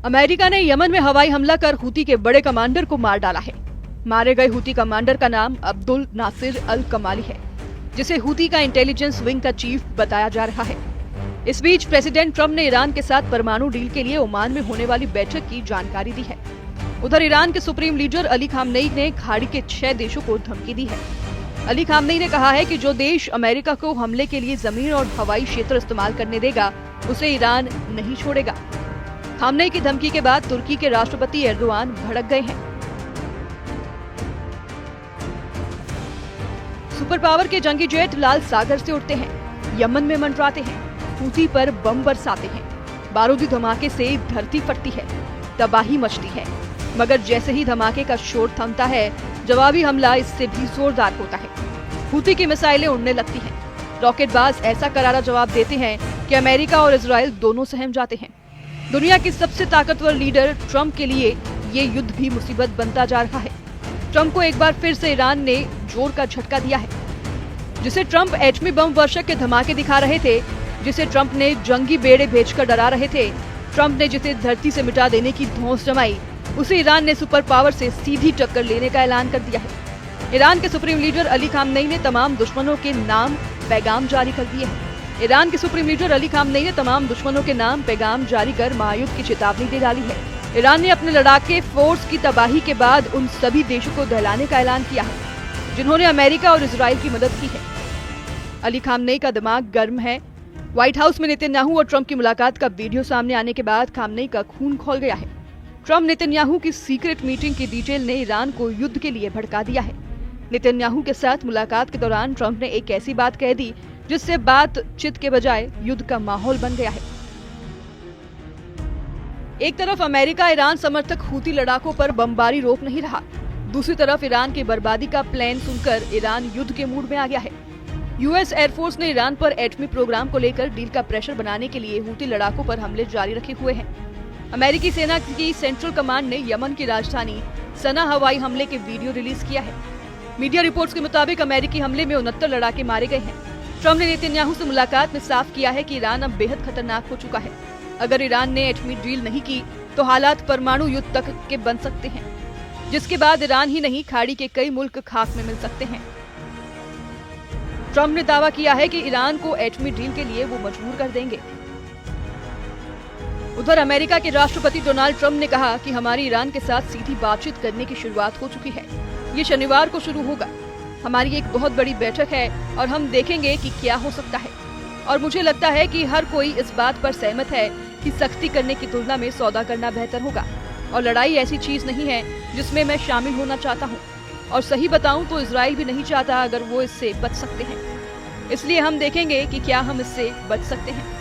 America ने Yemen में हवाई हमला कर हूती के बड़े कमांडर को मार डाला है। मारे गए हूती कमांडर का नाम अब्दुल नासिर अल कमाली है, जिसे हूती का इंटेलिजेंस विंग का चीफ बताया जा रहा है। इस बीच प्रेसिडेंट ट्रंप ने ईरान के साथ परमाणु डील के लिए ओमान में होने वाली बैठक की जानकारी दी है। उधर ईरान के सुप्रीम लीडर अली खामनेई ने खाड़ी के 6 देशों को धमकी दी है। अली खामनेई ने कहा है कि जो देश अमेरिका को हमले के लिए जमीन और हवाई क्षेत्र इस्तेमाल करने देगा, उसे ईरान नहीं छोड़ेगा। खामनेई की धमकी के बाद तुर्की के राष्ट्रपति एर्दोआन भड़क गए हैं। सुपर पावर के जंगी जेट लाल सागर से उड़ते हैं, यमन में मंडराते हैं, हूती पर बम बरसाते हैं। बारूदी धमाके से धरती फटती है, तबाही मचती है, मगर जैसे ही धमाके का शोर थमता है, जवाबी हमला इससे भी जोरदार होता है। हूती की मिसाइलें उड़ने लगती हैं। रॉकेटबाज ऐसा करारा जवाब देते हैं कि अमेरिका और इजराइल दोनों सहम जाते हैं। दुनिया की सबसे ताकतवर लीडर ट्रंप के लिए ये युद्ध भी मुसीबत बनता जा रहा है। ट्रंप को एक बार फिर से ईरान ने जोर का झटका दिया है। जिसे ट्रंप एटमी बम वर्षक के धमाके दिखा रहे थे, जिसे ट्रंप ने जंगी बेड़े भेजकर डरा रहे थे, ट्रंप ने जिसे धरती से मिटा देने की धौंस जमाई, उसे ईरान ने सुपर पावर से सीधी टक्कर लेने का ऐलान कर दिया है। ईरान के सुप्रीम लीडर अली खामनेई ने तमाम दुश्मनों के नाम पैगाम जारी कर दिए हैं। ईरान के सुप्रीम लीडर अली खामनेई ने तमाम दुश्मनों के नाम पैगाम जारी कर महायुद्ध की चेतावनी दे डाली है। ईरान ने अपने लड़ाके फोर्स की तबाही के बाद उन सभी देशों को दहलाने का ऐलान किया है, जिन्होंने अमेरिका और इजराइल की मदद की है। अली खामनेई का दिमाग गर्म है। व्हाइट हाउस में नेतन्याहू और ट्रंप की मुलाकात का वीडियो सामने आने के बाद खामनेई का खून खौल गया है। ट्रंप नेतन्याहू की सीक्रेट मीटिंग की डिटेल ने ईरान को युद्ध के लिए भड़का दिया है। नेतन्याहू के साथ मुलाकात के दौरान ट्रंप ने एक ऐसी बात कह दी जिससे बातचीत के बजाय युद्ध का माहौल बन गया है। एक तरफ अमेरिका ईरान समर्थक हूती लड़ाकों पर बमबारी रोक नहीं रहा, दूसरी तरफ ईरान की बर्बादी का प्लान सुनकर ईरान युद्ध के मूड में आ गया है। यूएस एयरफोर्स ने ईरान पर एटमी प्रोग्राम को लेकर डील का प्रेशर बनाने के लिए हूती लड़ाकों पर हमले जारी रखे हुए हैं। अमेरिकी सेना की सेंट्रल कमांड ने यमन की राजधानी सना हवाई हमले के वीडियो रिलीज किया है। मीडिया रिपोर्ट्स के मुताबिक अमेरिकी हमले में 69 लड़ाके मारे गए हैं। ट्रंप ने नेतन्याहू से मुलाकात में साफ किया है कि ईरान अब बेहद खतरनाक हो चुका है। अगर ईरान ने एटमी डील नहीं की तो हालात परमाणु युद्ध तक के बन सकते हैं, जिसके बाद ईरान ही नहीं खाड़ी के कई मुल्क खाक में मिल सकते हैं। ट्रंप ने दावा किया है कि ईरान को एटमी डील के लिए वो मजबूर कर देंगे। उधर अमेरिका के राष्ट्रपति डोनाल्ड ट्रंप ने कहा कि हमारी ईरान के साथ सीधी बातचीत करने की शुरुआत हो चुकी है। ये शनिवार को शुरू होगा। हमारी एक बहुत बड़ी बैठक है और हम देखेंगे कि क्या हो सकता है। और मुझे लगता है कि हर कोई इस बात पर सहमत है कि सख्ती करने की तुलना में सौदा करना बेहतर होगा। और लड़ाई ऐसी चीज नहीं है जिसमें मैं शामिल होना चाहता हूँ। और सही बताऊं तो इजराइल भी नहीं चाहता अगर वो इससे बच सकते हैं। इसलिए हम देखेंगे कि क्या हम इससे बच सकते हैं।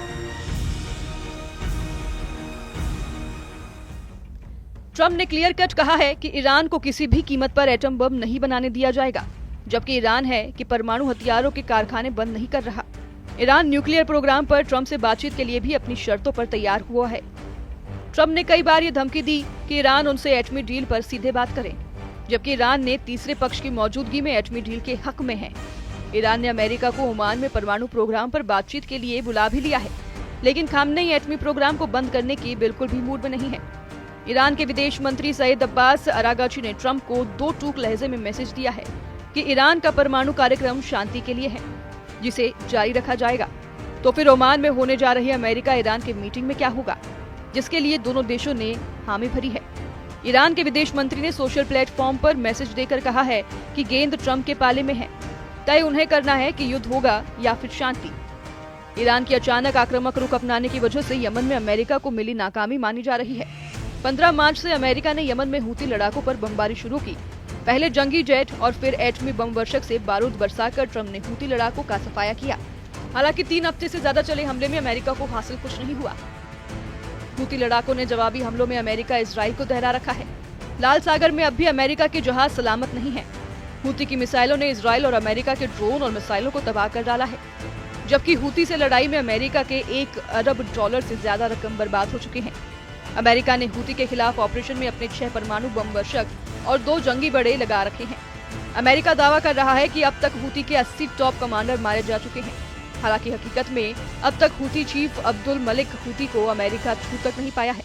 ट्रंप ने क्लियर कट कहा है कि ईरान को किसी भी कीमत पर एटम बम नहीं बनाने दिया जाएगा, जबकि ईरान है कि परमाणु हथियारों के कारखाने बंद नहीं कर रहा। ईरान न्यूक्लियर प्रोग्राम पर ट्रंप से बातचीत के लिए भी अपनी शर्तों पर तैयार हुआ है। ट्रंप ने कई बार ये धमकी दी कि ईरान उनसे एटमी डील पर सीधे बात करे, जबकि ईरान ने तीसरे पक्ष की मौजूदगी में एटमी डील के हक में है। ईरान ने अमेरिका को ओमान में परमाणु प्रोग्राम पर बातचीत के लिए बुला भी लिया है, लेकिन खामनेई एटमी प्रोग्राम को बंद करने की बिल्कुल भी मूड में नहीं है। ईरान के विदेश मंत्री सईद अब्बास अरागाची ने ट्रंप को 2 टूक लहजे में मैसेज दिया है कि ईरान का परमाणु कार्यक्रम शांति के लिए है, जिसे जारी रखा जाएगा। तो फिर ओमान में होने जा रही अमेरिका ईरान की मीटिंग में क्या होगा, जिसके लिए दोनों देशों ने हामी भरी है। ईरान के विदेश मंत्री ने सोशल प्लेटफॉर्म पर मैसेज देकर कहा है कि गेंद ट्रंप के पाले में है, तय उन्हें करना है कि युद्ध होगा या फिर शांति। ईरान की अचानक आक्रामक रुख अपनाने की वजह से यमन में अमेरिका को मिली नाकामी मानी जा रही है। 15 मार्च से अमेरिका ने यमन में हूती लड़ाकों पर बमबारी शुरू की। पहले जंगी जेट और फिर एटमी बम वर्षक से बारूद बरसाकर ट्रंप ने हूती लड़ाकों का सफाया किया। हालांकि 3 हफ्ते से ज्यादा चले हमले में अमेरिका को हासिल कुछ नहीं हुआ। हूती लड़ाकों ने जवाबी हमलों में अमेरिका इजराइल को दहरा रखा है। लाल सागर में अब भी अमेरिका के जहाज सलामत नहीं है। हूती की मिसाइलों ने इजराइल और अमेरिका के ड्रोन और मिसाइलों को तबाह कर डाला है, जबकि हूती से लड़ाई में अमेरिका के $1 अरब से ज्यादा रकम बर्बाद हो चुकी है। अमेरिका ने हूती के खिलाफ ऑपरेशन में अपने 6 परमाणु बम वर्षक और 2 जंगी बेड़े लगा रखे हैं। अमेरिका दावा कर रहा है कि अब तक हूती के 80 टॉप कमांडर मारे जा चुके हैं। हालांकि हकीकत में अब तक Houthi chief Abdul Malik Houthi को अमेरिका छू तक नहीं पाया है।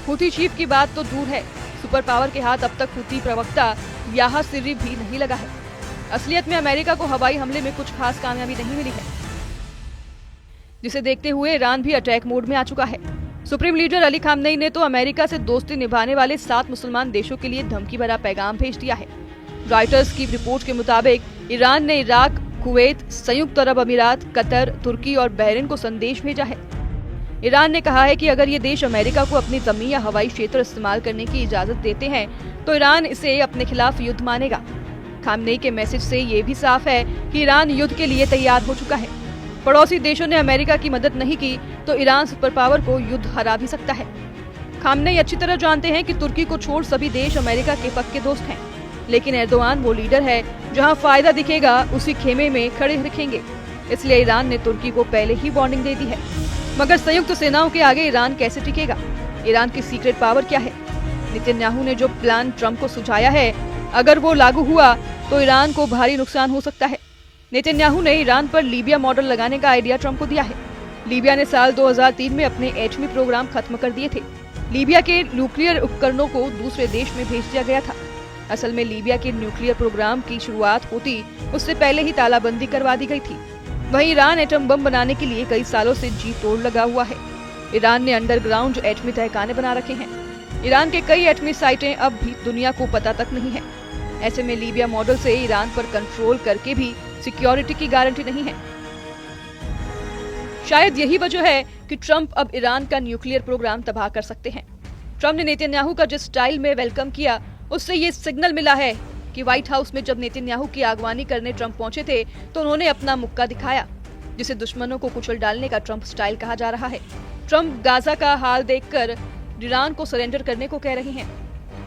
हुती चीफ की बात तो दूर है, सुपर पावर के हाथ अब तक हुती प्रवक्ता याह्या सिर्री भी नहीं लगा है। असलियत में अमेरिका को हवाई हमले में कुछ खास कामयाबी नहीं मिली है, जिसे देखते हुए ईरान भी अटैक मोड में आ चुका है। सुप्रीम लीडर अली खामनेई ने तो अमेरिका से दोस्ती निभाने वाले 7 मुसलमान देशों के लिए धमकी भरा पैगाम भेज दिया है। रॉयटर्स की रिपोर्ट के मुताबिक ईरान ने इराक, कुवैत, संयुक्त अरब अमीरात, कतर, तुर्की और बहरीन को संदेश भेजा है। ईरान ने कहा है कि अगर ये देश अमेरिका को अपनी जमीन या हवाई क्षेत्र इस्तेमाल करने की इजाजत देते हैं तो ईरान इसे अपने खिलाफ युद्ध मानेगा। खामनेई के मैसेज से ये भी साफ है कि ईरान युद्ध के लिए तैयार हो चुका है। पड़ोसी देशों ने अमेरिका की मदद नहीं की तो ईरान सुपर पावर को युद्ध हरा भी सकता है। खामनेई अच्छी तरह जानते हैं कि तुर्की को छोड़ सभी देश अमेरिका के पक्के दोस्त हैं, लेकिन एर्दोआन वो लीडर है जहां फायदा दिखेगा उसी खेमे में खड़े रखेंगे। इसलिए ईरान ने तुर्की को पहले ही वार्निंग दे दी है। मगर संयुक्त सेनाओं के आगे ईरान कैसे टिकेगा? ईरान की सीक्रेट पावर क्या है? नेतन्याहू ने जो प्लान ट्रंप को सुझाया है, अगर वो लागू हुआ तो ईरान को भारी नुकसान हो सकता है। नेतन्याहू ने ईरान पर लीबिया मॉडल लगाने का आइडिया ट्रंप को दिया है। लीबिया ने साल 2003 में अपने एटमी प्रोग्राम खत्म कर दिए थे। लीबिया के न्यूक्लियर उपकरणों को दूसरे देश में भेज दिया गया था। असल में लीबिया के न्यूक्लियर प्रोग्राम की शुरुआत होती उससे पहले ही तालाबंदी करवा दी गई थी। वहीं ईरान एटम बम बनाने के लिए कई सालों से जी तोड़ लगा हुआ है। ईरान ने अंडरग्राउंड एटमी तहखाने बना रखे हैं। ईरान के कई एटमी साइटें अब भी दुनिया को पता तक नहीं है। ऐसे में लीबिया मॉडल से ईरान पर कंट्रोल करके भी सिक्योरिटी की गारंटी नहीं है। शायद यही वजह है कि ट्रंप अब ईरान का न्यूक्लियर प्रोग्राम तबाह कर सकते हैं। ट्रंप ने नेतन्याहू का जिस स्टाइल में वेलकम किया, उससे ये सिग्नल मिला है कि व्हाइट हाउस में जब नेतन्याहू की अगवानी करने ट्रंप पहुंचे थे तो उन्होंने अपना मुक्का दिखाया, जिसे दुश्मनों को कुचल डालने का ट्रंप स्टाइल कहा जा रहा है। ट्रंप गाजा का हाल देखकर ईरान को सरेंडर करने को कह रहे हैं।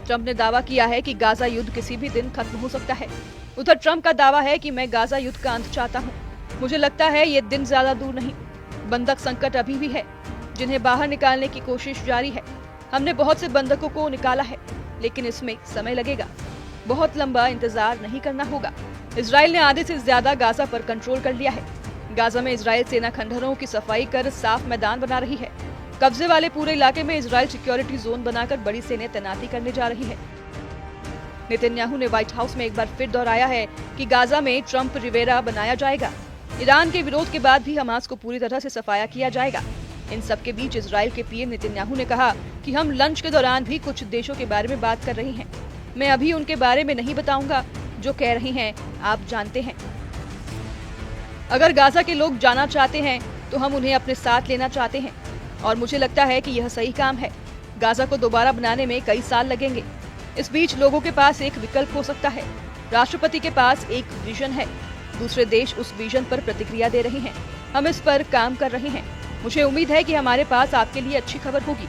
ट्रंप ने दावा किया है कि गाजा युद्ध किसी भी दिन खत्म हो सकता है। उधर ट्रंप का दावा है कि मैं गाजा युद्ध का अंत चाहता हूँ। मुझे लगता है ये दिन ज्यादा दूर नहीं। बंधक संकट अभी भी है, जिन्हें बाहर निकालने की कोशिश जारी है। हमने बहुत से बंधकों को निकाला है, लेकिन इसमें समय लगेगा। बहुत लंबा इंतजार नहीं करना होगा। इजराइल ने आधे से ज्यादा गाजा पर कंट्रोल कर लिया है। गाजा में इजराइल सेना खंडहरों की सफाई कर साफ मैदान बना रही है। कब्जे वाले पूरे इलाके में इजराइल सिक्योरिटी जोन बनाकर बड़ी सेना तैनाती करने जा रही है। नेतन्याहू ने व्हाइट हाउस में एक बार फिर दोहराया है कि गाजा में ट्रंप रिवेरा बनाया जाएगा। ईरान के विरोध के बाद भी हमास को पूरी तरह से सफाया किया जाएगा। इन सब के बीच इजराइल के पीएम नेतन्याहू ने कहा कि हम लंच के दौरान भी कुछ देशों के बारे में बात कर रहे हैं। मैं अभी उनके बारे में नहीं बताऊंगा। जो कह रहे हैं आप जानते हैं। अगर गाजा के लोग जाना चाहते हैं तो हम उन्हें अपने साथ लेना चाहते हैं, और मुझे लगता है कि यह सही काम है। गाजा को दोबारा बनाने में कई साल लगेंगे। इस बीच लोगों के पास एक विकल्प हो सकता है। राष्ट्रपति के पास एक विजन है, दूसरे देश उस विजन पर प्रतिक्रिया दे रहे हैं। हम इस पर काम कर रहे हैं। मुझे उम्मीद है कि हमारे पास आपके लिए अच्छी खबर होगी।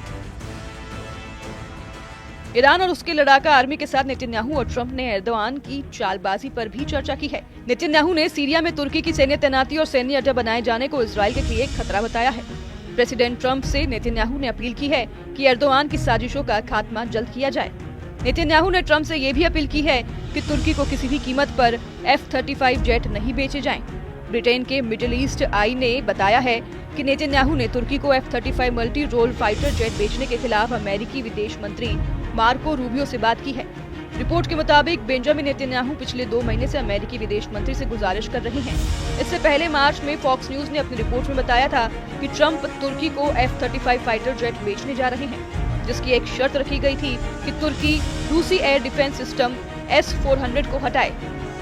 ईरान और उसके लड़ाका आर्मी के साथ नेतन्याहू और ट्रंप ने एर्दोआन की चालबाजी पर भी चर्चा की है। नेतन्याहू ने सीरिया में तुर्की की सैन्य तैनाती और सैन्य अड्डा बनाए जाने को इजराइल के लिए एक खतरा बताया है। प्रेसिडेंट ट्रंप से नेतन्याहू ने अपील की है कि एर्दोआन की साजिशों का खात्मा जल्द किया जाए। नेतन्याहू ने ट्रंप से ये भी अपील की है कि तुर्की को किसी भी कीमत पर F-35 जेट नहीं बेचे जाएं। ब्रिटेन के मिडिल ईस्ट आई ने बताया है कि नेतन्याहू ने तुर्की को F-35 multi role fighter jet बेचने के खिलाफ अमेरिकी विदेश मंत्री मार्को रूबियो से बात की है। रिपोर्ट के मुताबिक बेंजामिन नेतन्याहू पिछले 2 महीने से अमेरिकी विदेश मंत्री से गुजारिश कर रहे हैं। इससे पहले मार्च में फॉक्स न्यूज ने अपनी रिपोर्ट में बताया था कि ट्रंप तुर्की को F-35 फाइटर जेट बेचने जा रहे हैं, जिसकी एक शर्त रखी गई थी कि तुर्की रूसी एयर डिफेंस सिस्टम S-400 को हटाए,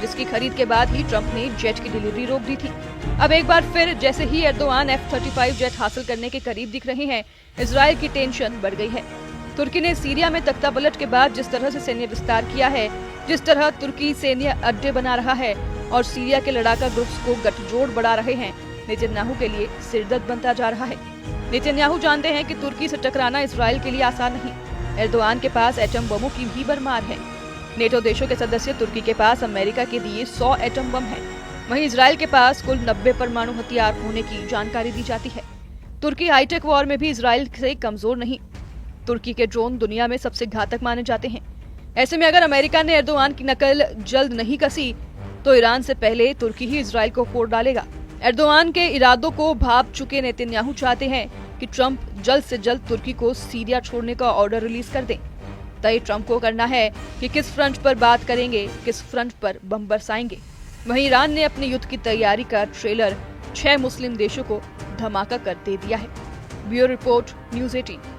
जिसकी खरीद के बाद ही ट्रंप ने जेट की डिलीवरी रोक दी थी। अब एक बार फिर जैसे ही एर्दोआन F-35 जेट हासिल करने के करीब दिख रहे हैं, इजराइल की टेंशन बढ़ गई है। तुर्की ने सीरिया में तख्तापलट के बाद जिस तरह से सैन्य विस्तार किया है, जिस तरह तुर्की सैन्य अड्डे बना रहा है और सीरिया के लड़ाका ग्रुप्स को गठजोड़ बढ़ा रहे हैं, नेतन्याहू के लिए सिरदर्द बनता जा रहा है। नेतन्याहू जानते हैं कि तुर्की से टकराना इजराइल के लिए आसान नहीं। एर्दोआन के पास एटम बमों की भी भरमार है। नेटो देशों के सदस्य तुर्की के पास अमेरिका के दिए 100 एटम बम है। वहीं इजराइल के पास कुल 90 परमाणु हथियार होने की जानकारी दी जाती है। तुर्की हाईटेक वॉर में भी इजराइल से कमजोर नहीं। तुर्की के ड्रोन दुनिया में सबसे घातक माने जाते हैं। ऐसे में अगर अमेरिका ने एर्दोआन की नकल जल्द नहीं कसी तो ईरान से पहले तुर्की ही इजराइल को फोड़ डालेगा। एर्दोआन के इरादों को भांप चुके नेतन्याहू चाहते हैं कि ट्रंप जल्द से जल्द तुर्की को सीरिया छोड़ने का ऑर्डर रिलीज कर दें। तय ट्रंप को करना है कि किस फ्रंट पर बात करेंगे, किस फ्रंट पर बम बरसाएंगे। वहीं ईरान ने अपने युद्ध की तैयारी का ट्रेलर 6 मुस्लिम देशों को धमाका कर दे दिया है। Bureau report, news 18।